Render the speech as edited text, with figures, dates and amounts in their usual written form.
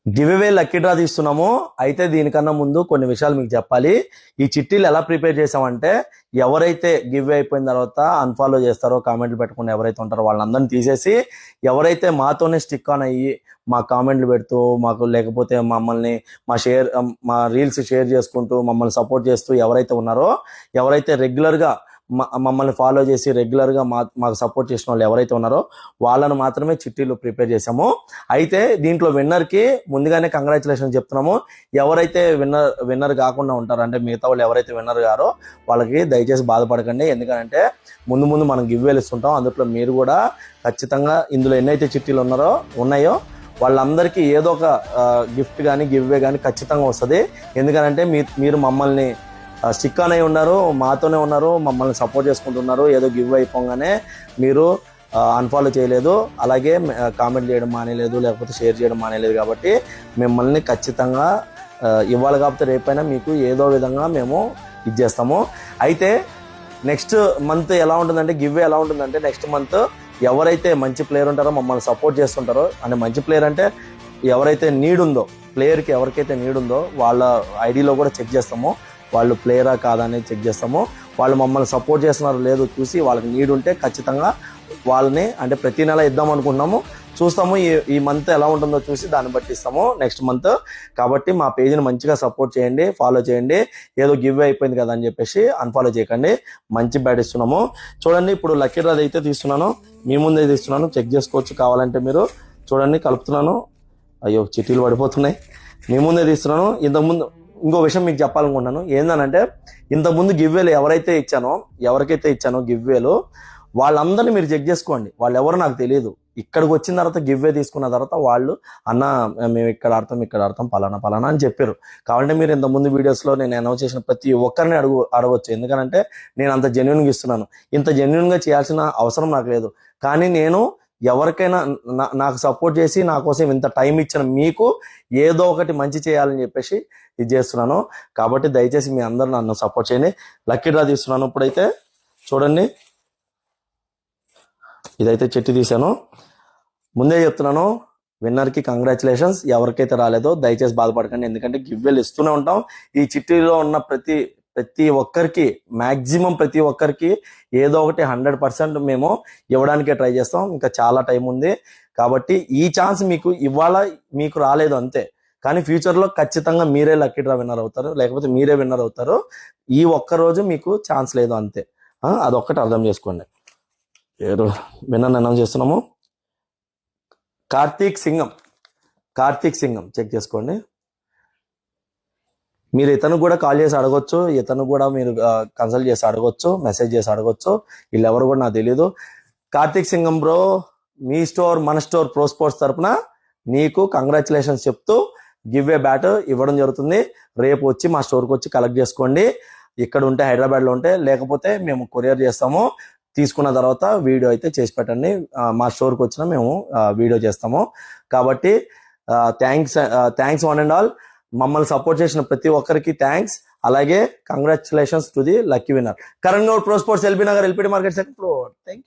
Give away lucky draw తీస్తున్నాము. అయితే దీనికన్నా ముందు కొన్ని విషయాలు మీకు చెప్పాలి. ఈ చిట్టీలు ఎలా ప్రిపేర్ చేసామంటే, ఎవరైతే గివ్ అయిపోయిన తర్వాత అన్ఫాలో చేస్తారో, కామెంట్లు పెట్టకుండా ఎవరైతే ఉంటారో వాళ్ళందరినీ తీసేసి, ఎవరైతే మాతోనే స్టిక్ ఆన్ అయ్యి మా కామెంట్లు పెడుతూ మాకు, లేకపోతే మమ్మల్ని మా రీల్స్ షేర్ చేసుకుంటూ మమ్మల్ని సపోర్ట్ చేస్తూ ఎవరైతే ఉన్నారో, ఎవరైతే రెగ్యులర్గా మమ్మల్ని ఫాలో చేసి రెగ్యులర్గా మాకు సపోర్ట్ చేసిన వాళ్ళు ఎవరైతే ఉన్నారో వాళ్ళను మాత్రమే చిట్టీలు ప్రిపేర్ చేసాము. అయితే దీంట్లో విన్నర్కి ముందుగానే కంగ్రాచులేషన్ చెప్తున్నాము. ఎవరైతే విన్నర్ కాకుండా ఉంటారో, అంటే మిగతా వాళ్ళు ఎవరైతే విన్నర్ గారో వాళ్ళకి దయచేసి బాధపడకండి. ఎందుకంటే ముందు మనం గివ్వేలు ఇస్తుంటాం. అందులో మీరు కూడా ఖచ్చితంగా ఇందులో ఎన్నైతే చిట్టీలు ఉన్నాయో వాళ్ళందరికీ ఏదో ఒక గిఫ్ట్ కానీ గివ్వే కానీ ఖచ్చితంగా వస్తుంది. ఎందుకంటే మీరు మమ్మల్ని స్టిక్ అయి ఉన్నారు, మాతోనే ఉన్నారు, మమ్మల్ని సపోర్ట్ చేసుకుంటున్నారు. ఏదో గివ్ అయిపోగానే మీరు అన్ఫాలో చేయలేదు, అలాగే కామెంట్ చేయడం మానేలేదు, లేకపోతే షేర్ చేయడం మానేలేదు. కాబట్టి మిమ్మల్ని ఖచ్చితంగా ఇవ్వాలి. కాబట్టి రేపైనా మీకు ఏదో విధంగా మేము ఇచ్చేస్తాము. అయితే నెక్స్ట్ మంత్ ఎలా ఉంటుందంటే, గివ్ ఎలా ఉంటుందంటే, నెక్స్ట్ మంత్ ఎవరైతే మంచి ప్లేయర్ ఉంటారో, మమ్మల్ని సపోర్ట్ చేస్తుంటారో, అంటే మంచి ప్లేయర్ అంటే ఎవరైతే నీడ్ ఉందో, ప్లేయర్కి ఎవరికైతే నీడ్ ఉందో వాళ్ళ ఐడిలో కూడా చెక్ చేస్తాము. వాళ్ళు ప్లేయరా కాదా అనేది చెక్ చేస్తాము. వాళ్ళు మమ్మల్ని సపోర్ట్ చేస్తున్నారో లేదో చూసి, వాళ్ళకి నీడ్ ఉంటే ఖచ్చితంగా వాళ్ళని, అంటే ప్రతి నెల ఇద్దాం అనుకుంటున్నాము. చూస్తాము ఈ మంత్ ఎలా ఉంటుందో చూసి దాన్ని బట్టి ఇస్తాము నెక్స్ట్ మంత్. కాబట్టి మా పేజీని మంచిగా సపోర్ట్ చేయండి, ఫాలో చేయండి. ఏదో గివ్ అయిపోయింది కదా అని చెప్పేసి అన్ఫాలో చేయకండి. మంచి బ్యాట్ ఇస్తున్నాము. చూడండి, ఇప్పుడు లక్కీ డ్రా అయితే తీస్తున్నాను, మీ ముందే తీస్తున్నాను, చెక్ చేసుకోవచ్చు. కావాలంటే మీరు చూడండి, కలుపుతున్నాను. అయ్యో చిట్టీలు పడిపోతున్నాయి. మీ ముందే తీస్తున్నాను. ఇంతకుముందు ఇంకో విషయం మీకు చెప్పాలనుకుంటున్నాను. ఏంటంటే, ఇంతకుముందు గివ్వేలు ఎవరికైతే ఇచ్చానో గివ్వేలు వాళ్ళందరినీ మీరు చెక్ చేసుకోండి. వాళ్ళు ఎవరు నాకు తెలియదు. ఇక్కడికి వచ్చిన తర్వాత గివ్వే తీసుకున్న తర్వాత వాళ్ళు అన్న మేము ఇక్కడ ఆడతాం పలానా అని చెప్పారు. కాబట్టి మీరు ఇంతకుముందు వీడియోస్లో నేను అనౌన్స్ చేసిన ప్రతి ఒక్కరిని అడగవచ్చు. ఎందుకంటే నేను అంత జెన్యున్గా ఇస్తున్నాను. ఇంత జెన్యున్గా చేయాల్సిన అవసరం నాకు లేదు. కానీ నేను ఎవరికైనా నాకు సపోర్ట్ చేసి నా కోసం ఇంత టైం ఇచ్చిన మీకు ఏదో ఒకటి మంచి చేయాలని చెప్పేసి ఇది చేస్తున్నాను. కాబట్టి దయచేసి మీ అందరూ నన్ను సపోర్ట్ చేయండి. లక్కీ డ్రా తీస్తున్నాను. ఇప్పుడైతే చూడండి, ఇదైతే చెట్టు తీశాను. ముందే చెప్తున్నాను, విన్నర్కి కంగ్రాచులేషన్స్. ఎవరికైతే రాలేదో దయచేసి బాధపడకండి. ఎందుకంటే గివ్వేలు ఇస్తూనే ఉంటాం. ఈ చిట్టీలో ఉన్న ప్రతి ఒక్కరికి, మ్యాక్సిమం ప్రతి ఒక్కరికి ఏదో ఒకటి 100% మేము ఇవ్వడానికే ట్రై చేస్తాం. ఇంకా చాలా టైం ఉంది. కాబట్టి ఈ ఛాన్స్ మీకు ఇవాళ మీకు రాలేదు అంతే, కానీ ఫ్యూచర్లో ఖచ్చితంగా మీరే లక్కీ డ్రా విన్నర్ అవుతారు, లేకపోతే మీరే విన్నర్ అవుతారు. ఈ ఒక్కరోజు మీకు ఛాన్స్ లేదు అంతే. అదొక్కటి అర్థం చేసుకోండి. పేరు విన్నర్ అనౌన్స్ చేస్తున్నాము. కార్తీక్ సింగం చెక్ చేసుకోండి. మీరు ఇతను కూడా కాల్ చేసి అడగొచ్చు, ఇతను కూడా మీరు కన్సల్ట్ చేసి అడగొచ్చు, మెసేజ్ చేసి అడగొచ్చు. వీళ్ళెవరు కూడా నాకు తెలీదు. కార్తీక్ సింగం బ్రో, మీ స్టోర్ మన స్టోర్ ప్రో స్పోర్ట్స్ తరపున నీకు కంగ్రాచులేషన్స్ చెప్తూ గివ్ ఏ బ్యాట్ ఇవ్వడం జరుగుతుంది. రేపు వచ్చి మా స్టోర్కి వచ్చి కలెక్ట్ చేసుకోండి. ఇక్కడ ఉంటే హైదరాబాద్లో ఉంటే, లేకపోతే మేము కొరియర్ చేస్తాము. తీసుకున్న తర్వాత వీడియో అయితే చేసి పెట్టండి. మా స్టోర్కి వచ్చినా మేము వీడియో చేస్తాము. కాబట్టి థ్యాంక్స్ వన్ అండ్ ఆల్. మమ్మల్ని సపోర్ట్ చేసిన ప్రతి ఒక్కరికి థ్యాంక్స్. అలాగే congratulations to the lucky winner. Karan Goud pro sports, LB Nagar, LPD market second floor. Thank you.